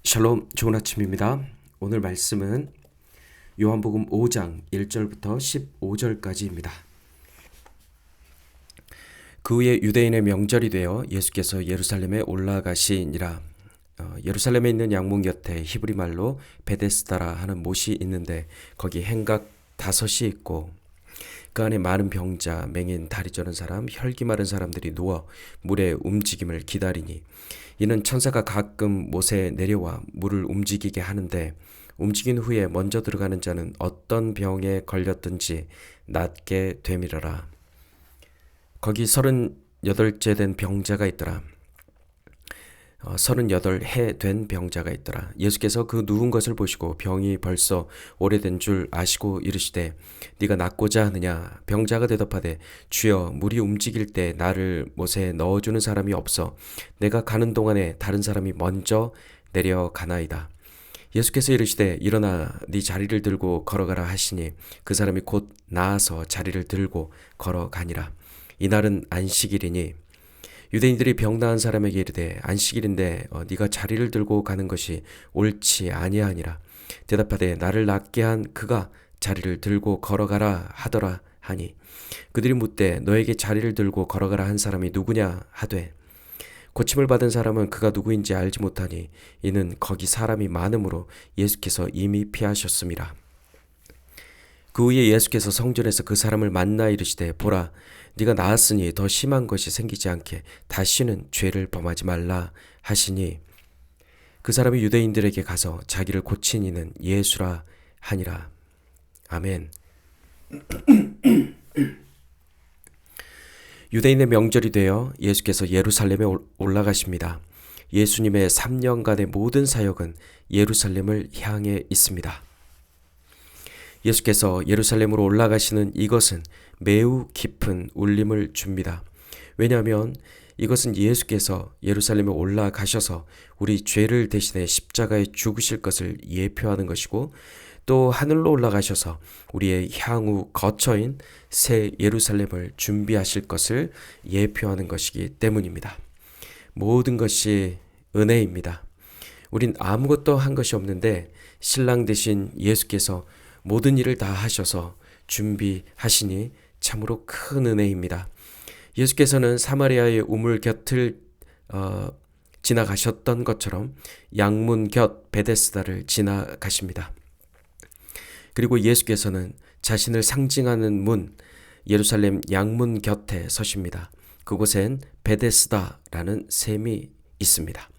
샬롬, 좋은 아침입니다. 오늘 말씀은 요한복음 5장 1절부터 15절까지입니다. 그 후에 유대인의 명절이 되어 예수께서 예루살렘에 올라가시니라. 예루살렘에 있는 양문 곁에 히브리 말로 베데스다라 하는 못이 있는데 거기 행각 5이 있고 그 안에 많은 병자, 맹인, 다리 저는 사람, 혈기 마른 사람들이 누워 물의 움직임을 기다리니 이는 천사가 가끔 못에 내려와 물을 움직이게 하는데 움직인 후에 먼저 들어가는 자는 어떤 병에 걸렸든지 낫게 되밀어라. 거기 38째 된 병자가 있더라. 38해 된 병자가 있더라. 예수께서 그 누운 것을 보시고 병이 벌써 오래된 줄 아시고 이르시되 네가 낫고자 하느냐. 병자가 대답하되 주여, 물이 움직일 때 나를 못에 넣어주는 사람이 없어 내가 가는 동안에 다른 사람이 먼저 내려가나이다. 예수께서 이르시되 일어나 네 자리를 들고 걸어가라 하시니 그 사람이 곧 나아서 자리를 들고 걸어가니라. 이날은 안식일이니 유대인들이 병 나은 사람에게 이르되 안식일인데 네가 자리를 들고 가는 것이 옳지 아니하니라. 대답하되 나를 낫게 한 그가 자리를 들고 걸어가라 하더라 하니 그들이 묻되 너에게 자리를 들고 걸어가라 한 사람이 누구냐 하되 고침을 받은 사람은 그가 누구인지 알지 못하니 이는 거기 사람이 많음으로 예수께서 이미 피하셨음이라. 그 후에 예수께서 성전에서 그 사람을 만나 이르시되 보라, 네가 나았으니 더 심한 것이 생기지 않게 다시는 죄를 범하지 말라 하시니 그 사람이 유대인들에게 가서 자기를 고친 이는 예수라 하니라. 아멘. 유대인의 명절이 되어 예수께서 예루살렘에 올라가십니다. 예수님의 3년간의 모든 사역은 예루살렘을 향해 있습니다. 예수께서 예루살렘으로 올라가시는 이것은 매우 깊은 울림을 줍니다. 왜냐하면 이것은 예수께서 예루살렘에 올라가셔서 우리 죄를 대신해 십자가에 죽으실 것을 예표하는 것이고 또 하늘로 올라가셔서 우리의 향후 거처인 새 예루살렘을 준비하실 것을 예표하는 것이기 때문입니다. 모든 것이 은혜입니다. 우린 아무것도 한 것이 없는데 신랑 되신 예수께서 모든 일을 다 하셔서 준비하시니 참으로 큰 은혜입니다. 예수께서는 사마리아의 우물 곁을 지나가셨던 것처럼 양문 곁 베데스다를 지나가십니다. 그리고 예수께서는 자신을 상징하는 문 예루살렘 양문 곁에 서십니다. 그곳엔 베데스다라는 샘이 있습니다.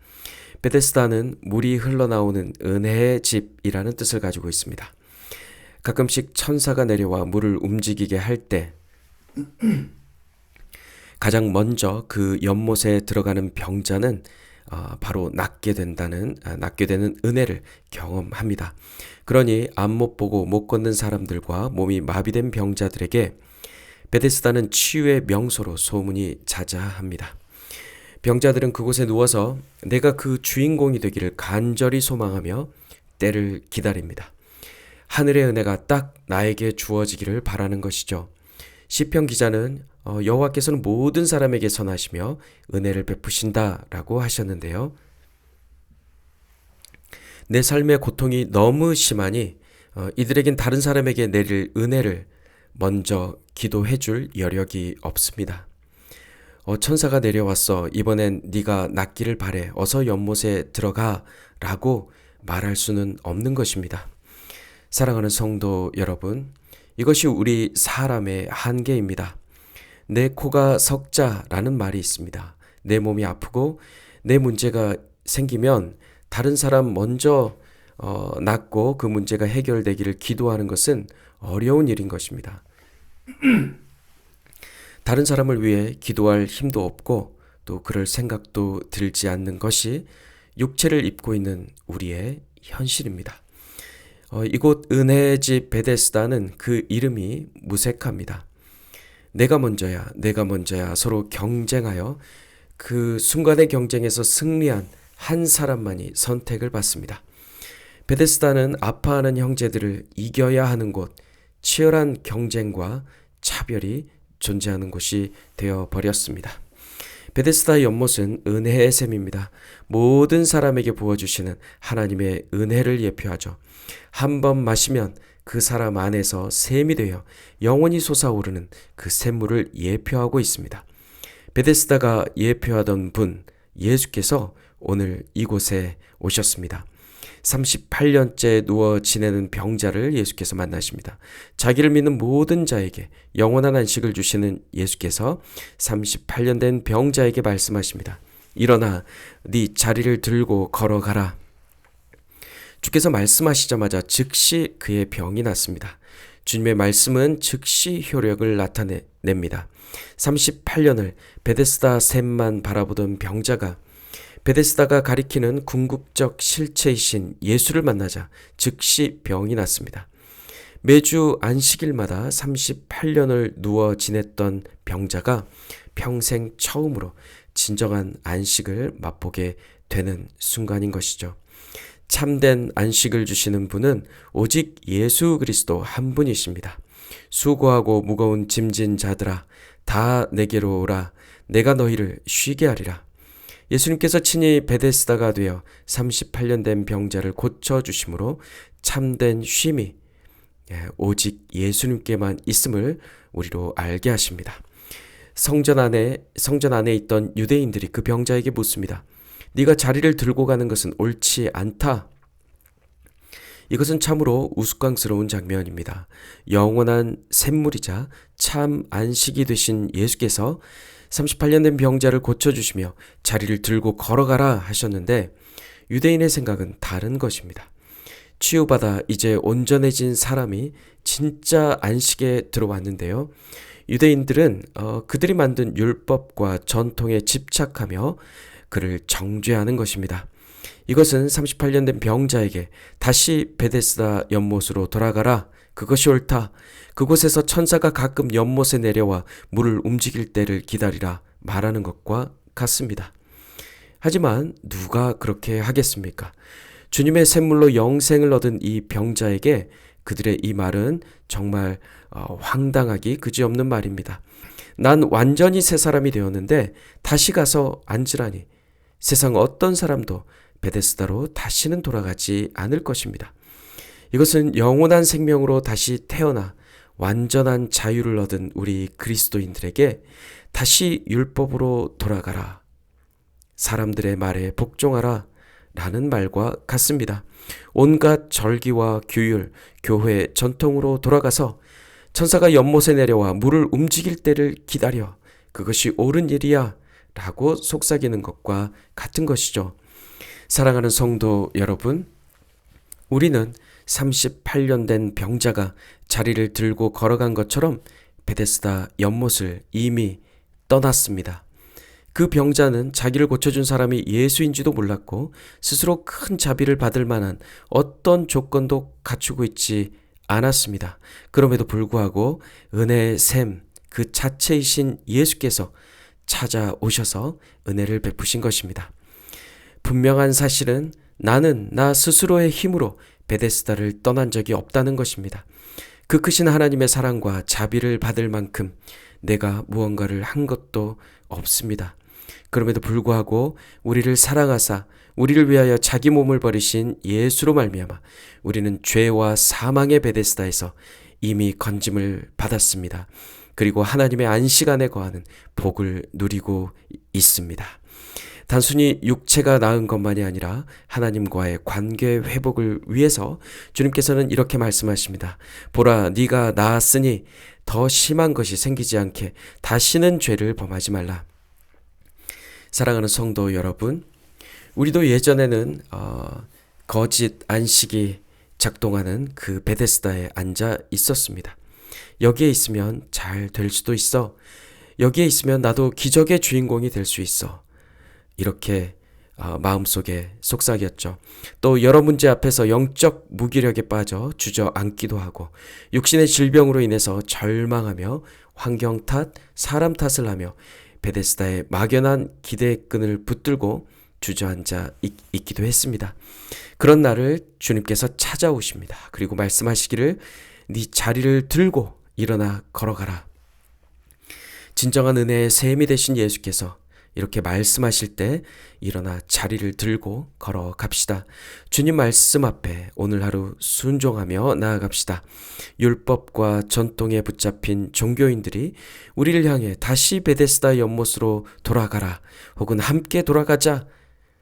베데스다는 물이 흘러나오는 은혜의 집이라는 뜻을 가지고 있습니다. 가끔씩 천사가 내려와 물을 움직이게 할 때 가장 먼저 그 연못에 들어가는 병자는 바로 낫게 되는 은혜를 경험합니다. 그러니 앞 못 보고 못 걷는 사람들과 몸이 마비된 병자들에게 베데스다는 치유의 명소로 소문이 자자합니다. 병자들은 그곳에 누워서 내가 그 주인공이 되기를 간절히 소망하며 때를 기다립니다. 하늘의 은혜가 딱 나에게 주어지기를 바라는 것이죠. 시편 기자는 여호와께서는 모든 사람에게 선하시며 은혜를 베푸신다라고 하셨는데요. 내 삶의 고통이 너무 심하니 이들에겐 다른 사람에게 내릴 은혜를 먼저 기도해 줄 여력이 없습니다. 천사가 내려왔어. 이번엔 네가 낫기를 바래. 어서 연못에 들어가 라고 말할 수는 없는 것입니다. 사랑하는 성도 여러분, 이것이 우리 사람의 한계입니다. 내 코가 석자라는 말이 있습니다. 내 몸이 아프고 내 문제가 생기면 다른 사람 먼저 낫고 그 문제가 해결되기를 기도하는 것은 어려운 일인 것입니다. 다른 사람을 위해 기도할 힘도 없고 또 그럴 생각도 들지 않는 것이 육체를 입고 있는 우리의 현실입니다. 이곳 은혜의 집 베데스다는 그 이름이 무색합니다. 내가 먼저야 서로 경쟁하여 그 순간의 경쟁에서 승리한 한 사람만이 선택을 받습니다. 베데스다는 아파하는 형제들을 이겨야 하는 곳, 치열한 경쟁과 차별이 존재하는 곳이 되어버렸습니다. 베데스다 연못은 은혜의 샘입니다. 모든 사람에게 부어주시는 하나님의 은혜를 예표하죠. 한 번 마시면 그 사람 안에서 샘이 되어 영원히 솟아오르는 그 샘물을 예표하고 있습니다. 베데스다가 예표하던 분, 예수께서 오늘 이곳에 오셨습니다. 38년째 누워 지내는 병자를 예수께서 만나십니다. 자기를 믿는 모든 자에게 영원한 안식을 주시는 예수께서 38년 된 병자에게 말씀하십니다. 일어나 네 자리를 들고 걸어가라. 주께서 말씀하시자마자 즉시 그의 병이 낫습니다. 주님의 말씀은 즉시 효력을 나타냅니다. 38년을 베데스다 샘만 바라보던 병자가 베데스다가 가리키는 궁극적 실체이신 예수를 만나자 즉시 병이 났습니다. 매주 안식일마다 38년을 누워 지냈던 병자가 평생 처음으로 진정한 안식을 맛보게 되는 순간인 것이죠. 참된 안식을 주시는 분은 오직 예수 그리스도 한 분이십니다. 수고하고 무거운 짐진 자들아 다 내게로 오라. 내가 너희를 쉬게 하리라. 예수님께서 친히 베데스다가 되어 38년 된 병자를 고쳐주심으로 참된 쉼이 오직 예수님께만 있음을 우리로 알게 하십니다. 성전 안에 있던 유대인들이 그 병자에게 묻습니다. 네가 자리를 들고 가는 것은 옳지 않다. 이것은 참으로 우스꽝스러운 장면입니다. 영원한 샘물이자 참 안식이 되신 예수께서 38년 된 병자를 고쳐주시며 자리를 들고 걸어가라 하셨는데 유대인의 생각은 다른 것입니다. 치유받아 이제 온전해진 사람이 진짜 안식에 들어왔는데요. 유대인들은 그들이 만든 율법과 전통에 집착하며 그를 정죄하는 것입니다. 이것은 38년 된 병자에게 다시 베데스다 연못으로 돌아가라. 그것이 옳다. 그곳에서 천사가 가끔 연못에 내려와 물을 움직일 때를 기다리라 말하는 것과 같습니다. 하지만 누가 그렇게 하겠습니까? 주님의 샘물로 영생을 얻은 이 병자에게 그들의 이 말은 정말 황당하기 그지없는 말입니다. 난 완전히 새 사람이 되었는데 다시 가서 앉으라니. 세상 어떤 사람도 베데스다로 다시는 돌아가지 않을 것입니다. 이것은 영원한 생명으로 다시 태어나 완전한 자유를 얻은 우리 그리스도인들에게 다시 율법으로 돌아가라. 사람들의 말에 복종하라. 라는 말과 같습니다. 온갖 절기와 규율, 교회 전통으로 돌아가서 천사가 연못에 내려와 물을 움직일 때를 기다려. 그것이 옳은 일이야. 라고 속삭이는 것과 같은 것이죠. 사랑하는 성도 여러분, 우리는 38년 된 병자가 자리를 들고 걸어간 것처럼 베데스다 연못을 이미 떠났습니다. 그 병자는 자기를 고쳐준 사람이 예수인지도 몰랐고 스스로 큰 자비를 받을 만한 어떤 조건도 갖추고 있지 않았습니다. 그럼에도 불구하고 은혜의 샘 그 자체이신 예수께서 찾아오셔서 은혜를 베푸신 것입니다. 분명한 사실은 나는 나 스스로의 힘으로 베데스다를 떠난 적이 없다는 것입니다. 그 크신 하나님의 사랑과 자비를 받을 만큼 내가 무언가를 한 것도 없습니다. 그럼에도 불구하고 우리를 사랑하사 우리를 위하여 자기 몸을 버리신 예수로 말미암아 우리는 죄와 사망의 베데스다에서 이미 건짐을 받았습니다. 그리고 하나님의 안식 안에 거하는 복을 누리고 있습니다. 단순히 육체가 나은 것만이 아니라 하나님과의 관계 회복을 위해서 주님께서는 이렇게 말씀하십니다. 보라, 네가 나았으니 더 심한 것이 생기지 않게 다시는 죄를 범하지 말라. 사랑하는 성도 여러분, 우리도 예전에는 거짓 안식이 작동하는 그 베데스다에 앉아 있었습니다. 여기에 있으면 잘 될 수도 있어. 여기에 있으면 나도 기적의 주인공이 될 수 있어. 이렇게 마음속에 속삭였죠. 또 여러 문제 앞에서 영적 무기력에 빠져 주저앉기도 하고 육신의 질병으로 인해서 절망하며 환경 탓, 사람 탓을 하며 베데스다의 막연한 기대의 끈을 붙들고 주저앉아 있기도 했습니다. 그런 날을 주님께서 찾아오십니다. 그리고 말씀하시기를 네 자리를 들고 일어나 걸어가라. 진정한 은혜의 샘이 되신 예수께서 이렇게 말씀하실 때 일어나 자리를 들고 걸어갑시다. 주님 말씀 앞에 오늘 하루 순종하며 나아갑시다. 율법과 전통에 붙잡힌 종교인들이 우리를 향해 다시 베데스다 연못으로 돌아가라 혹은 함께 돌아가자,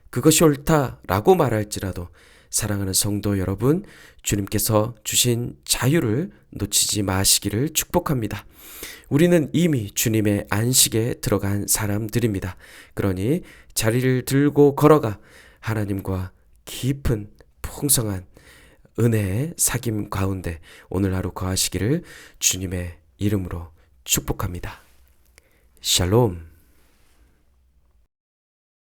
그것이 옳다라고 말할지라도 사랑하는 성도 여러분, 주님께서 주신 자유를 놓치지 마시기를 축복합니다. 우리는 이미 주님의 안식에 들어간 사람들입니다. 그러니 자리를 들고 걸어가 하나님과 깊은 풍성한 은혜의 사귐 가운데 오늘 하루 거하시기를 주님의 이름으로 축복합니다. 샬롬.